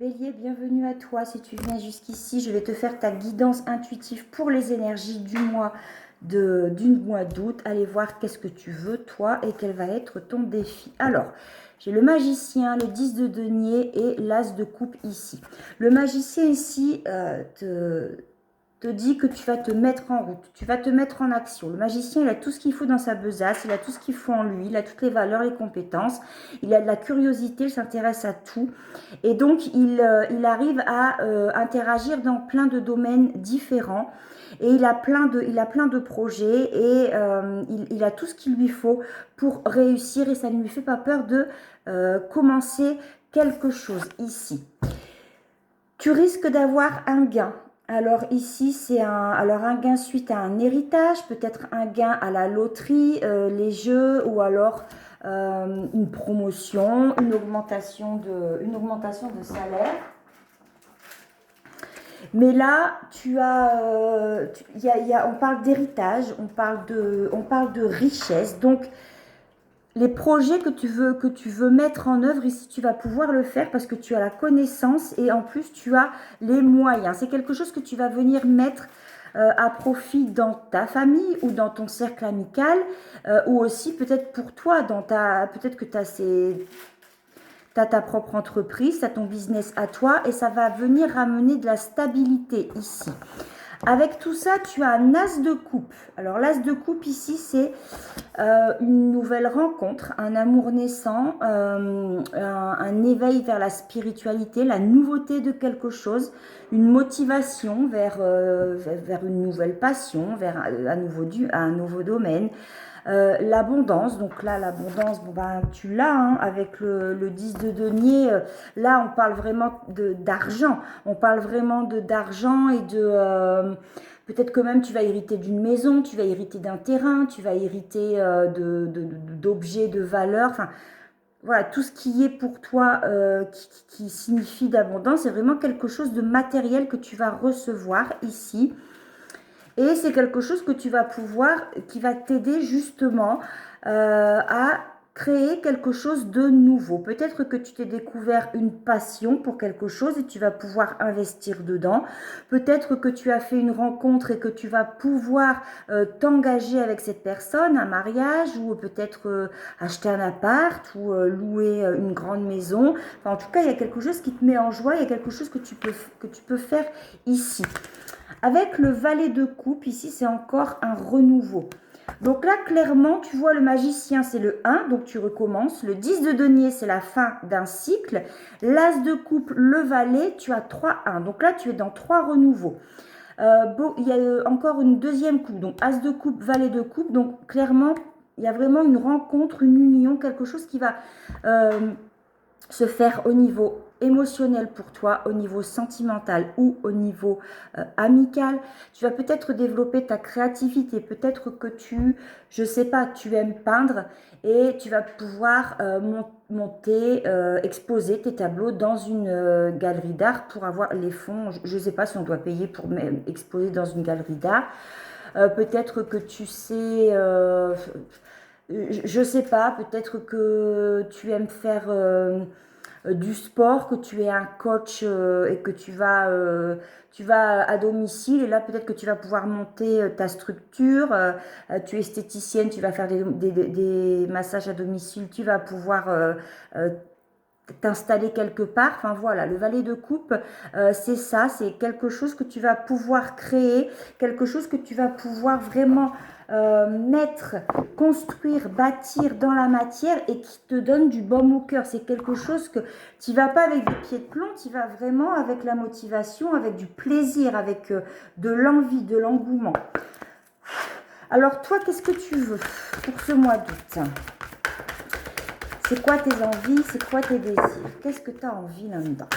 Bélier, bienvenue à toi. Si tu viens jusqu'ici, je vais te faire ta guidance intuitive pour les énergies du mois d'août. Allez voir qu'est-ce que tu veux, toi, et quel va être ton défi. Alors, j'ai le magicien, le 10 de denier et l'as de coupe ici. Le magicien ici te dit que tu vas te mettre en route, tu vas te mettre en action. Le magicien, il a tout ce qu'il faut dans sa besace, il a tout ce qu'il faut en lui, il a toutes les valeurs, les compétences, il a de la curiosité, il s'intéresse à tout. Et donc, il arrive à interagir dans plein de domaines différents. Et il a plein de projets et il a tout ce qu'il lui faut pour réussir et ça ne lui fait pas peur de commencer quelque chose ici. Tu risques d'avoir un gain. Alors ici, c'est un gain suite à un héritage, peut-être un gain à la loterie, les jeux, ou alors une promotion, une augmentation de salaire. Mais là, on parle d'héritage, on parle de richesse. Donc, les projets que tu veux mettre en œuvre ici, tu vas pouvoir le faire parce que tu as la connaissance et en plus tu as les moyens. C'est quelque chose que tu vas venir mettre à profit dans ta famille ou dans ton cercle amical ou aussi peut-être pour toi, peut-être que tu as ta propre entreprise, tu as ton business à toi et ça va venir ramener de la stabilité ici. Avec tout ça, tu as un as de coupe. Alors l'as de coupe ici, c'est une nouvelle rencontre, un amour naissant, un éveil vers la spiritualité, la nouveauté de quelque chose, une motivation vers une nouvelle passion, vers un nouveau domaine. L'abondance, donc là l'abondance, bon ben, tu l'as hein, avec le 10 de denier, là on parle vraiment d'argent, on parle vraiment d'argent et peut-être que même tu vas hériter d'une maison, tu vas hériter d'un terrain, tu vas hériter d'objets, de valeurs, enfin voilà, tout ce qui est pour toi qui signifie d'abondance, c'est vraiment quelque chose de matériel que tu vas recevoir ici. Et c'est quelque chose que tu vas qui va t'aider justement à créer quelque chose de nouveau. Peut-être que tu t'es découvert une passion pour quelque chose et tu vas pouvoir investir dedans. Peut-être que tu as fait une rencontre et que tu vas pouvoir t'engager avec cette personne, un mariage ou peut-être acheter un appart ou louer une grande maison. Enfin, en tout cas, il y a quelque chose qui te met en joie, il y a quelque chose que tu peux faire ici. Avec le valet de coupe, ici, c'est encore un renouveau. Donc là, clairement, tu vois, le magicien, c'est le 1, donc tu recommences. Le 10 de denier, c'est la fin d'un cycle. L'as de coupe, le valet, tu as 3-1. Donc là, tu es dans 3 renouveaux. Il y a encore une deuxième coupe, donc as de coupe, valet de coupe. Donc clairement, il y a vraiment une rencontre, une union, quelque chose qui va se faire au niveau émotionnel pour toi, au niveau sentimental ou au niveau amical. Tu vas peut-être développer ta créativité, peut-être que je sais pas, tu aimes peindre et tu vas pouvoir monter, exposer tes tableaux dans une galerie d'art pour avoir les fonds. Je ne sais pas si on doit payer pour exposer dans une galerie d'art. Peut-être que tu sais... je sais pas, peut-être que tu aimes faire du sport, que tu es un coach et que tu vas à domicile et là peut-être que tu vas pouvoir monter ta structure, tu es esthéticienne, tu vas faire des massages à domicile, tu vas pouvoir t'installer quelque part. Enfin voilà, le valet de coupe, c'est ça, c'est quelque chose que tu vas pouvoir créer, quelque chose que tu vas pouvoir vraiment mettre, construire, bâtir dans la matière et qui te donne du baume au cœur. C'est quelque chose que tu vas pas avec des pieds de plomb, tu vas vraiment avec la motivation, avec du plaisir, avec de l'envie, de l'engouement. Alors toi, qu'est-ce que tu veux pour ce mois d'août ? C'est quoi tes envies? C'est quoi tes désirs? Qu'est-ce que tu as envie là-dedans?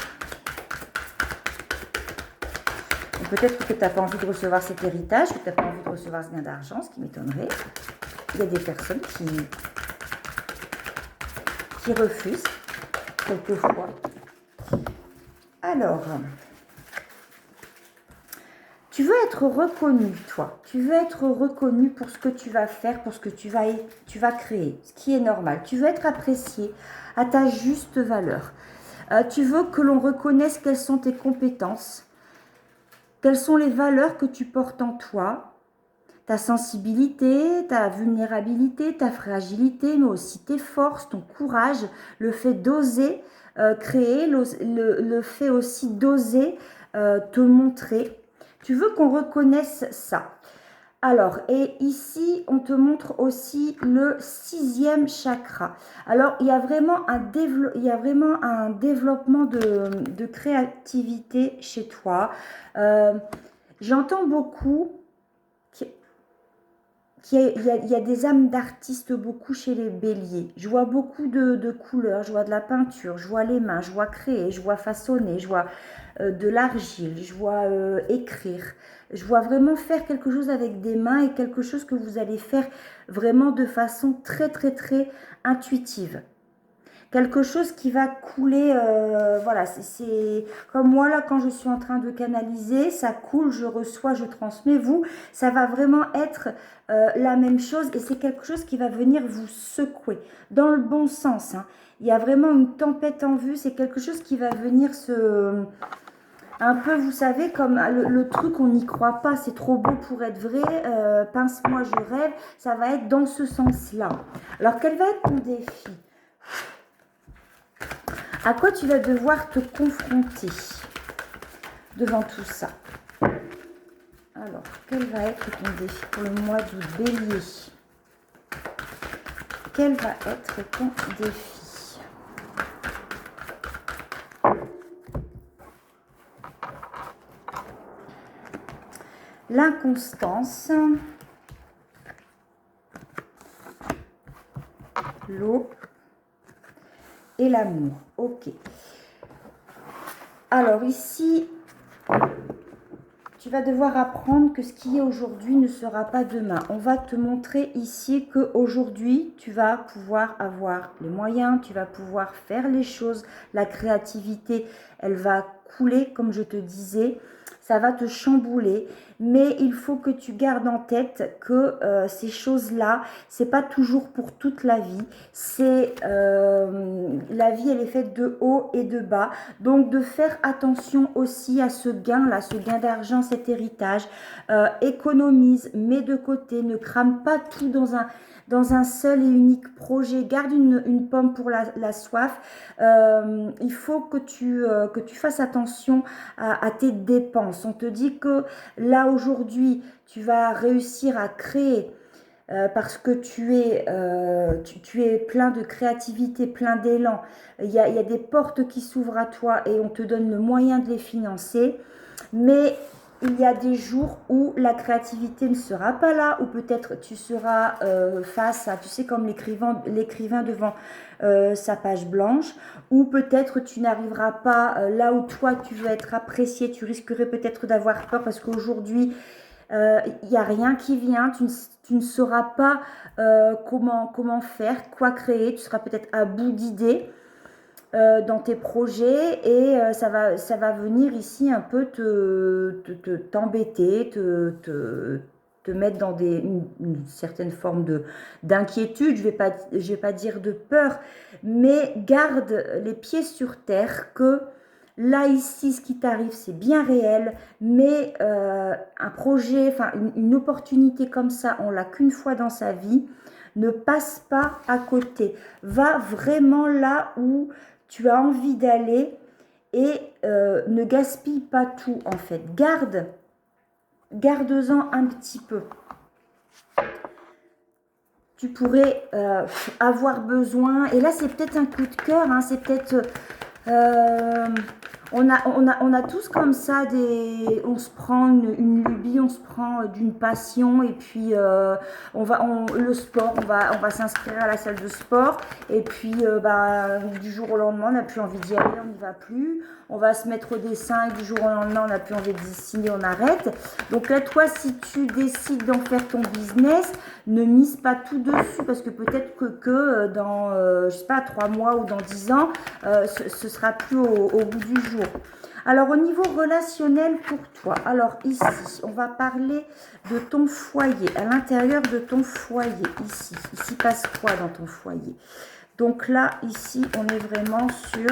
Peut-être que tu n'as pas envie de recevoir cet héritage, que tu n'as pas envie de recevoir ce gain d'argent, ce qui m'étonnerait. Il y a des personnes qui refusent quelquefois. Alors, tu veux être reconnu, toi. Tu veux être reconnu pour ce que tu vas faire, pour ce que tu vas créer, ce qui est normal. Tu veux être apprécié à ta juste valeur. Tu veux que l'on reconnaisse quelles sont tes compétences, quelles sont les valeurs que tu portes en toi, ta sensibilité, ta vulnérabilité, ta fragilité, mais aussi tes forces, ton courage, le fait d'oser créer, le fait aussi d'oser te montrer. Tu veux qu'on reconnaisse ça. Alors, et ici, on te montre aussi le 6e chakra. Alors, il y a vraiment un développement de créativité chez toi. J'entends beaucoup qu'il y a des âmes d'artistes beaucoup chez les béliers. Je vois beaucoup de couleurs, je vois de la peinture, je vois les mains, je vois créer, je vois façonner, je vois de l'argile, je vois écrire. Je vois vraiment faire quelque chose avec des mains et quelque chose que vous allez faire vraiment de façon très intuitive. Quelque chose qui va couler, voilà, c'est comme moi là quand je suis en train de canaliser, ça coule, je reçois, je transmets, vous, ça va vraiment être la même chose et c'est quelque chose qui va venir vous secouer, dans le bon sens, hein. Il y a vraiment une tempête en vue, c'est quelque chose qui va venir se... Un peu, vous savez, comme le truc, on n'y croit pas, c'est trop beau pour être vrai, pince-moi, je rêve, ça va être dans ce sens-là. Alors, quel va être ton défi ? À quoi tu vas devoir te confronter devant tout ça? Alors, quel va être ton défi pour le mois d'août, Bélier? Quel va être ton défi? L'inconstance, l'eau et l'amour. Ok. Alors ici, tu vas devoir apprendre que ce qui est aujourd'hui ne sera pas demain. On va te montrer ici qu'aujourd'hui, tu vas pouvoir avoir les moyens, tu vas pouvoir faire les choses. La créativité, elle va couler, comme je te disais. Ça va te chambouler, mais il faut que tu gardes en tête que ces choses-là, c'est pas toujours pour toute la vie. C'est la vie, elle est faite de haut et de bas, donc de faire attention aussi à ce gain-là, ce gain d'argent, cet héritage. Économise, mets de côté, ne crame pas tout dans un seul et unique projet. Garde une pomme pour la soif. Il faut que tu fasses attention à tes dépenses. On te dit que là aujourd'hui, tu vas réussir à créer parce que tu es plein de créativité, plein d'élan. Il y a des portes qui s'ouvrent à toi et on te donne le moyen de les financer. Mais il y a des jours où la créativité ne sera pas là, ou peut-être tu seras face à, tu sais, comme l'écrivain devant sa page blanche, ou peut-être tu n'arriveras pas là où toi tu veux être apprécié, tu risquerais peut-être d'avoir peur parce qu'aujourd'hui, il n'y a rien qui vient, tu ne sauras pas comment faire, quoi créer, tu seras peut-être à bout d'idées. Dans tes projets et ça va venir ici un peu t'embêter, te mettre dans une certaine forme d'inquiétude, je vais pas dire de peur, mais garde les pieds sur terre que là ici ce qui t'arrive c'est bien réel, mais un projet, enfin une opportunité comme ça, on l'a qu'une fois dans sa vie, ne passe pas à côté, va vraiment là où tu as envie d'aller et ne gaspille pas tout en fait. Garde-en un petit peu. Tu pourrais avoir besoin, et là c'est peut-être un coup de cœur, hein, c'est peut-être... on a tous comme ça on se prend une lubie, on se prend d'une passion et puis le sport, on va s'inscrire à la salle de sport et puis du jour au lendemain on n'a plus envie d'y aller, on n'y va plus. On va se mettre au dessin et du jour au lendemain on n'a plus envie de dessiner, on arrête. Donc là toi si tu décides d'en faire ton business, ne mise pas tout dessus parce que peut-être que dans je sais pas 3 mois ou dans 10 ans ce sera plus au bout du jour. Alors au niveau relationnel pour toi, alors ici on va parler de ton foyer, à l'intérieur de ton foyer, ici passe quoi dans ton foyer? Donc là ici on est vraiment sur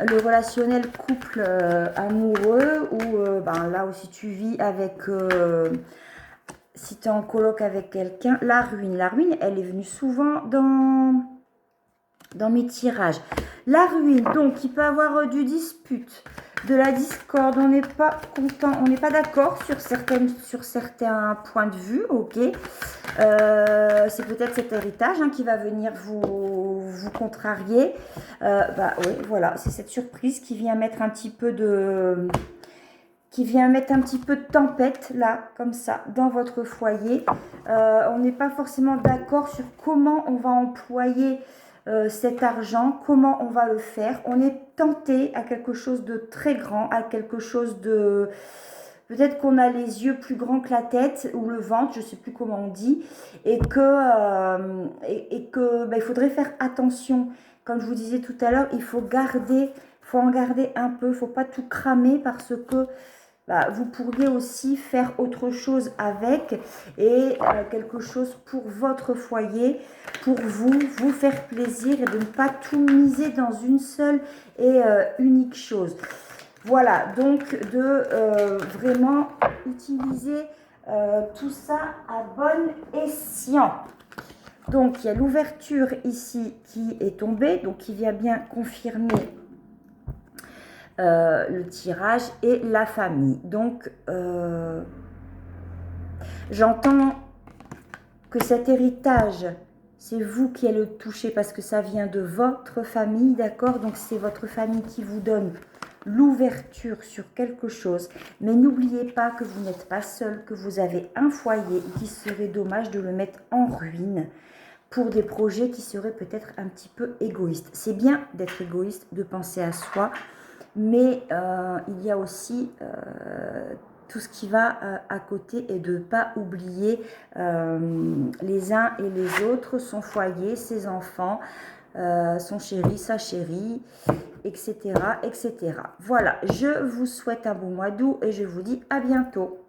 le relationnel couple amoureux ou ben, là aussi tu vis avec, si tu es en coloc avec quelqu'un, la ruine. La ruine, elle est venue souvent dans mes tirages. La ruine, donc il peut avoir du dispute, de la discorde, on n'est pas content, on n'est pas d'accord sur certains points de vue, ok. C'est peut-être cet héritage hein, qui va venir vous contrarier. Bah oui, voilà, c'est cette surprise qui vient mettre un petit peu de tempête là, comme ça, dans votre foyer. On n'est pas forcément d'accord sur comment on va employer cet argent, comment on va le faire. On est tenté à quelque chose de très grand, à quelque chose de... Peut-être qu'on a les yeux plus grands que la tête ou le ventre, je ne sais plus comment on dit, et que bah, il faudrait faire attention. Comme je vous disais tout à l'heure, il faut en garder un peu, il ne faut pas tout cramer parce que bah, vous pourriez aussi faire autre chose avec et quelque chose pour votre foyer, pour vous faire plaisir et de ne pas tout miser dans une seule et unique chose. Voilà, donc de vraiment utiliser tout ça à bon escient. Donc il y a l'ouverture ici qui est tombée, donc qui vient bien confirmer le tirage et la famille. Donc, j'entends que cet héritage, c'est vous qui allez le toucher parce que ça vient de votre famille, d'accord? Donc, c'est votre famille qui vous donne l'ouverture sur quelque chose. Mais n'oubliez pas que vous n'êtes pas seul, que vous avez un foyer et qu'il serait dommage de le mettre en ruine pour des projets qui seraient peut-être un petit peu égoïstes. C'est bien d'être égoïste, de penser à soi, mais il y a aussi tout ce qui va à côté et de ne pas oublier les uns et les autres, son foyer, ses enfants, son chéri, sa chérie, etc., etc. Voilà, je vous souhaite un bon mois d'août et je vous dis à bientôt.